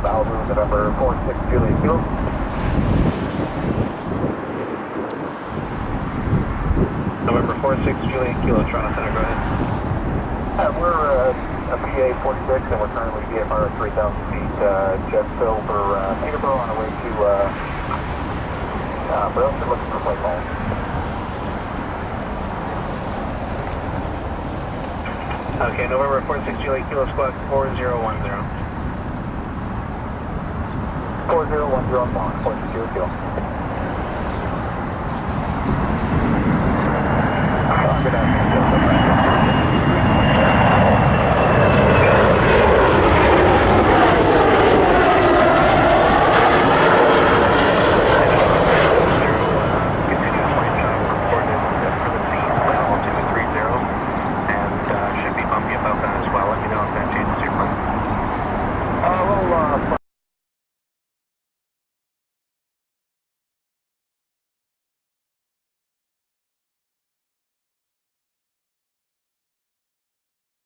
Malibu, November 46 Juliet Kilo. November 46 Juliet Kilo, Toronto Center, go ahead. We're a PA 46 and we're currently VFR at 3,000 feet, jet fill for Peterborough on our way to Burlington looking for flight call. Okay, November 46 Juliet Kilo, squawk 4010. 4010 on launch, 46 Juliet Kilo. Good afternoon,